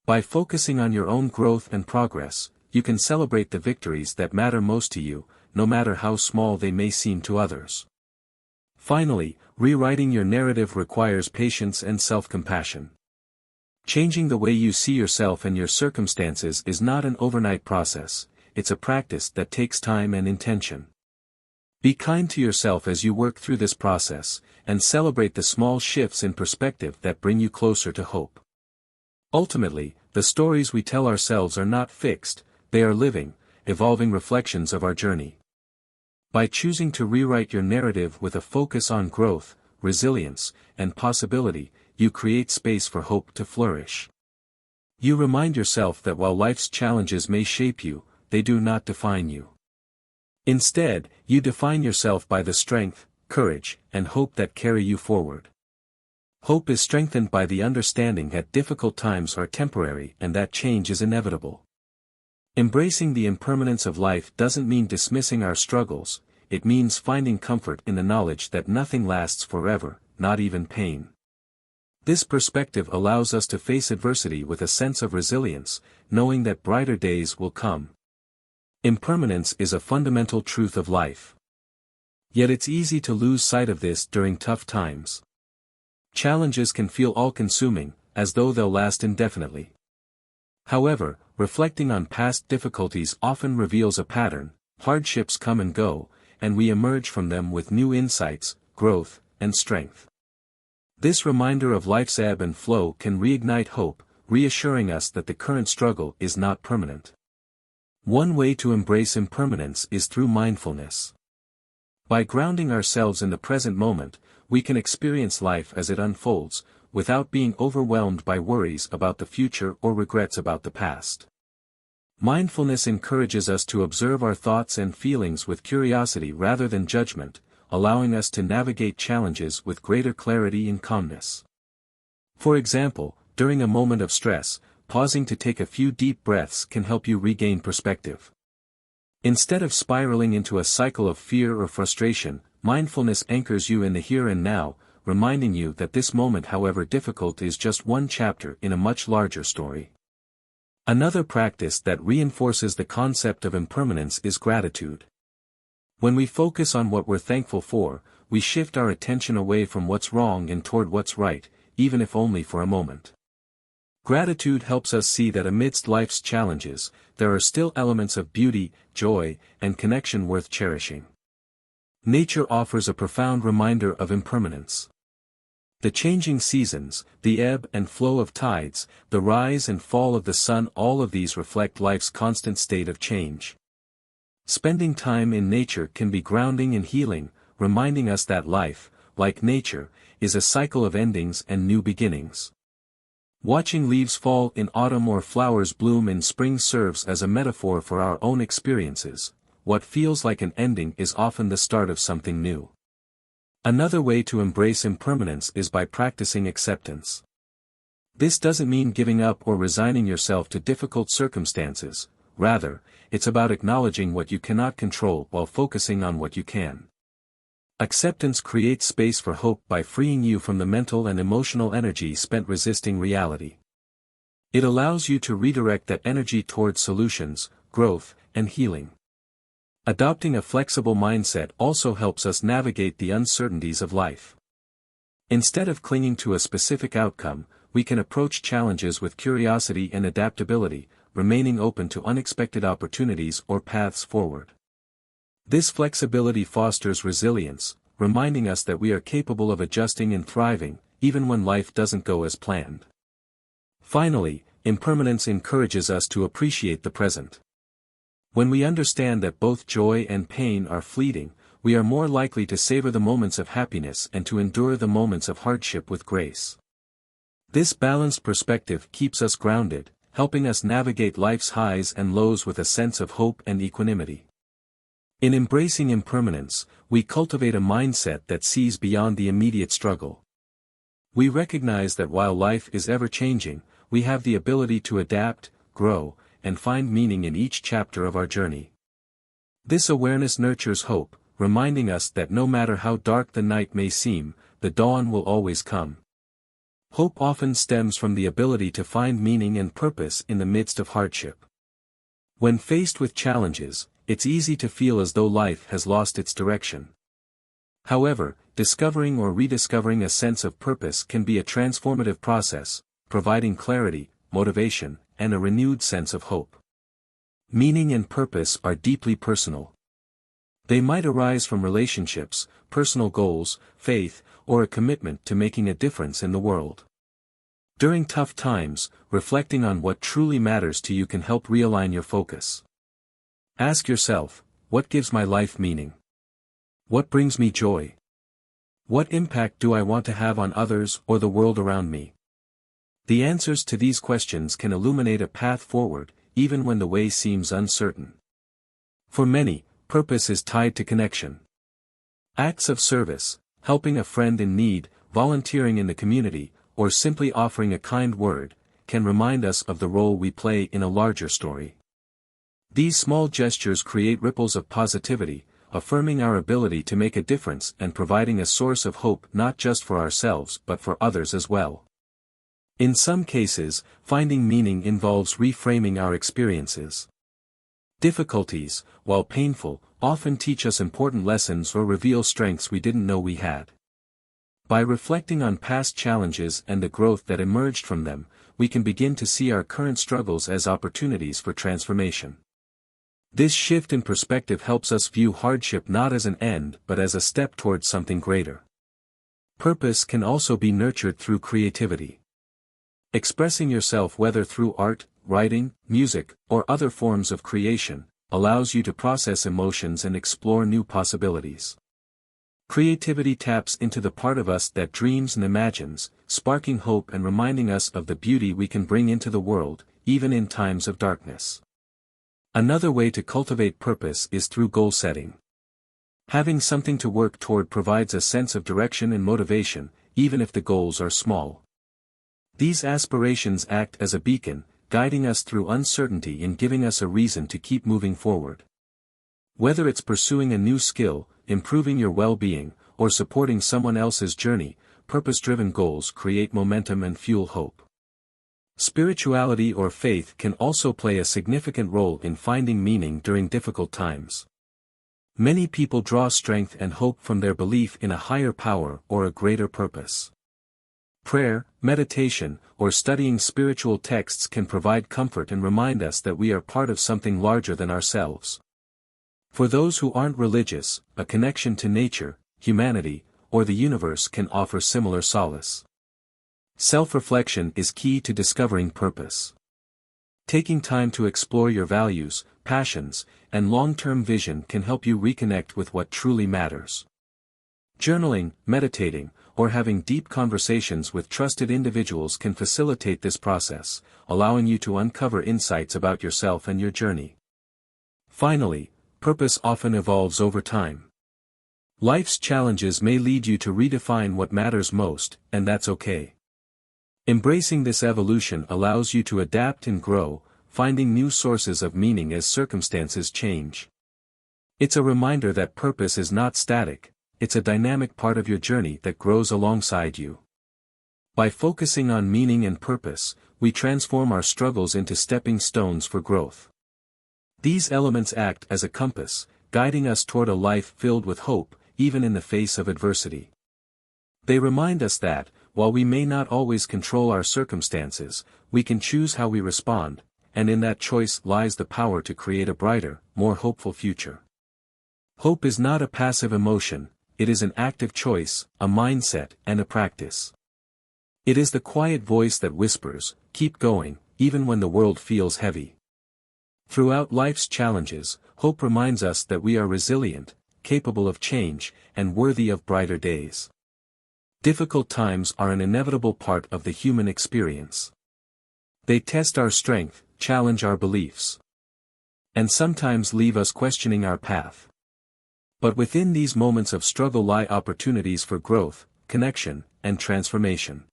By focusing on your own growth and progress, you can celebrate the victories that matter most to you, no matter how small they may seem to others. Finally, rewriting your narrative requires patience and self-compassion. Changing the way you see yourself and your circumstances is not an overnight process, it's a practice that takes time and intention. Be kind to yourself as you work through this process, and celebrate the small shifts in perspective that bring you closer to hope. Ultimately, the stories we tell ourselves are not fixed, they are living, evolving reflections of our journey. By choosing to rewrite your narrative with a focus on growth, resilience, and possibility, you create space for hope to flourish. You remind yourself that while life's challenges may shape you, they do not define you. Instead, you define yourself by the strength, courage, and hope that carry you forward. Hope is strengthened by the understanding that difficult times are temporary and that change is inevitable. Embracing the impermanence of life doesn't mean dismissing our struggles, it means finding comfort in the knowledge that nothing lasts forever, not even pain. This perspective allows us to face adversity with a sense of resilience, knowing that brighter days will come. Impermanence is a fundamental truth of life. Yet it's easy to lose sight of this during tough times. Challenges can feel all-consuming, as though they'll last indefinitely. However, reflecting on past difficulties often reveals a pattern: hardships come and go, and we emerge from them with new insights, growth, and strength. This reminder of life's ebb and flow can reignite hope, reassuring us that the current struggle is not permanent. One way to embrace impermanence is through mindfulness. By grounding ourselves in the present moment, we can experience life as it unfolds, without being overwhelmed by worries about the future or regrets about the past. Mindfulness encourages us to observe our thoughts and feelings with curiosity rather than judgment, allowing us to navigate challenges with greater clarity and calmness. For example, during a moment of stress, pausing to take a few deep breaths can help you regain perspective. Instead of spiraling into a cycle of fear or frustration, mindfulness anchors you in the here and now, reminding you that this moment, however difficult, is just one chapter in a much larger story. Another practice that reinforces the concept of impermanence is gratitude. When we focus on what we're thankful for, we shift our attention away from what's wrong and toward what's right, even if only for a moment. Gratitude helps us see that amidst life's challenges, there are still elements of beauty, joy, and connection worth cherishing. Nature offers a profound reminder of impermanence. The changing seasons, the ebb and flow of tides, the rise and fall of the sun, all of these reflect life's constant state of change. Spending time in nature can be grounding and healing, reminding us that life, like nature, is a cycle of endings and new beginnings. Watching leaves fall in autumn or flowers bloom in spring serves as a metaphor for our own experiences. What feels like an ending is often the start of something new. Another way to embrace impermanence is by practicing acceptance. This doesn't mean giving up or resigning yourself to difficult circumstances, rather, it's about acknowledging what you cannot control while focusing on what you can. Acceptance creates space for hope by freeing you from the mental and emotional energy spent resisting reality. It allows you to redirect that energy towards solutions, growth, and healing. Adopting a flexible mindset also helps us navigate the uncertainties of life. Instead of clinging to a specific outcome, we can approach challenges with curiosity and adaptability, remaining open to unexpected opportunities or paths forward. This flexibility fosters resilience, reminding us that we are capable of adjusting and thriving, even when life doesn't go as planned. Finally, impermanence encourages us to appreciate the present. When we understand that both joy and pain are fleeting, we are more likely to savor the moments of happiness and to endure the moments of hardship with grace. This balanced perspective keeps us grounded, helping us navigate life's highs and lows with a sense of hope and equanimity. In embracing impermanence, we cultivate a mindset that sees beyond the immediate struggle. We recognize that while life is ever-changing, we have the ability to adapt, grow, and find meaning in each chapter of our journey. This awareness nurtures hope, reminding us that no matter how dark the night may seem, the dawn will always come. Hope often stems from the ability to find meaning and purpose in the midst of hardship. When faced with challenges, it's easy to feel as though life has lost its direction. However, discovering or rediscovering a sense of purpose can be a transformative process, providing clarity, motivation, and a renewed sense of hope. Meaning and purpose are deeply personal. They might arise from relationships, personal goals, faith, or a commitment to making a difference in the world. During tough times, reflecting on what truly matters to you can help realign your focus. Ask yourself, what gives my life meaning? What brings me joy? What impact do I want to have on others or the world around me? The answers to these questions can illuminate a path forward, even when the way seems uncertain. For many, purpose is tied to connection. Acts of service, helping a friend in need, volunteering in the community, or simply offering a kind word, can remind us of the role we play in a larger story. These small gestures create ripples of positivity, affirming our ability to make a difference and providing a source of hope not just for ourselves but for others as well. In some cases, finding meaning involves reframing our experiences. Difficulties, while painful, often teach us important lessons or reveal strengths we didn't know we had. By reflecting on past challenges and the growth that emerged from them, we can begin to see our current struggles as opportunities for transformation. This shift in perspective helps us view hardship not as an end but as a step towards something greater. Purpose can also be nurtured through creativity. Expressing yourself, whether through art, writing, music, or other forms of creation, allows you to process emotions and explore new possibilities. Creativity taps into the part of us that dreams and imagines, sparking hope and reminding us of the beauty we can bring into the world, even in times of darkness. Another way to cultivate purpose is through goal setting. Having something to work toward provides a sense of direction and motivation, even if the goals are small. These aspirations act as a beacon, guiding us through uncertainty and giving us a reason to keep moving forward. Whether it's pursuing a new skill, improving your well-being, or supporting someone else's journey, purpose-driven goals create momentum and fuel hope. Spirituality or faith can also play a significant role in finding meaning during difficult times. Many people draw strength and hope from their belief in a higher power or a greater purpose. Prayer, meditation, or studying spiritual texts can provide comfort and remind us that we are part of something larger than ourselves. For those who aren't religious, a connection to nature, humanity, or the universe can offer similar solace. Self-reflection is key to discovering purpose. Taking time to explore your values, passions, and long-term vision can help you reconnect with what truly matters. Journaling, meditating, or having deep conversations with trusted individuals can facilitate this process, allowing you to uncover insights about yourself and your journey. Finally, purpose often evolves over time. Life's challenges may lead you to redefine what matters most, and that's okay. Embracing this evolution allows you to adapt and grow, finding new sources of meaning as circumstances change. It's a reminder that purpose is not static, it's a dynamic part of your journey that grows alongside you. By focusing on meaning and purpose, we transform our struggles into stepping stones for growth. These elements act as a compass, guiding us toward a life filled with hope, even in the face of adversity. They remind us that, while we may not always control our circumstances, we can choose how we respond, and in that choice lies the power to create a brighter, more hopeful future. Hope is not a passive emotion, it is an active choice, a mindset, and a practice. It is the quiet voice that whispers, "Keep going," even when the world feels heavy. Throughout life's challenges, hope reminds us that we are resilient, capable of change, and worthy of brighter days. Difficult times are an inevitable part of the human experience. They test our strength, challenge our beliefs, and sometimes leave us questioning our path. But within these moments of struggle lie opportunities for growth, connection, and transformation.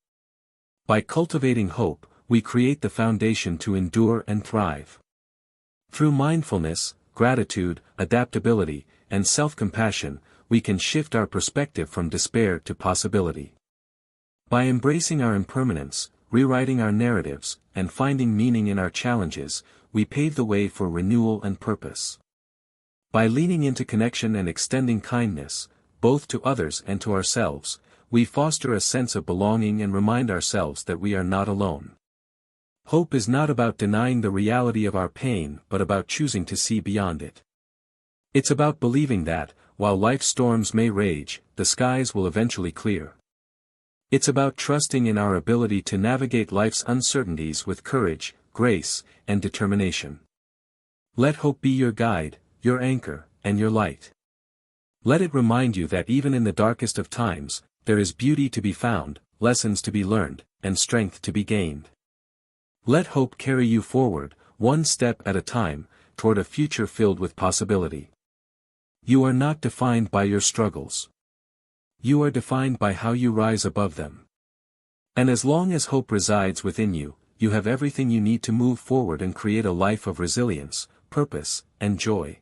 By cultivating hope, we create the foundation to endure and thrive. Through mindfulness, gratitude, adaptability, and self-compassion, we can shift our perspective from despair to possibility. By embracing our impermanence, rewriting our narratives, and finding meaning in our challenges, we pave the way for renewal and purpose. By leaning into connection and extending kindness, both to others and to ourselves, we foster a sense of belonging and remind ourselves that we are not alone. Hope is not about denying the reality of our pain but about choosing to see beyond it. It's about believing that, while life's storms may rage, the skies will eventually clear. It's about trusting in our ability to navigate life's uncertainties with courage, grace, and determination. Let hope be your guide, your anchor, and your light. Let it remind you that even in the darkest of times, there is beauty to be found, lessons to be learned, and strength to be gained. Let hope carry you forward, one step at a time, toward a future filled with possibility. You are not defined by your struggles. You are defined by how you rise above them. And as long as hope resides within you, you have everything you need to move forward and create a life of resilience, purpose, and joy.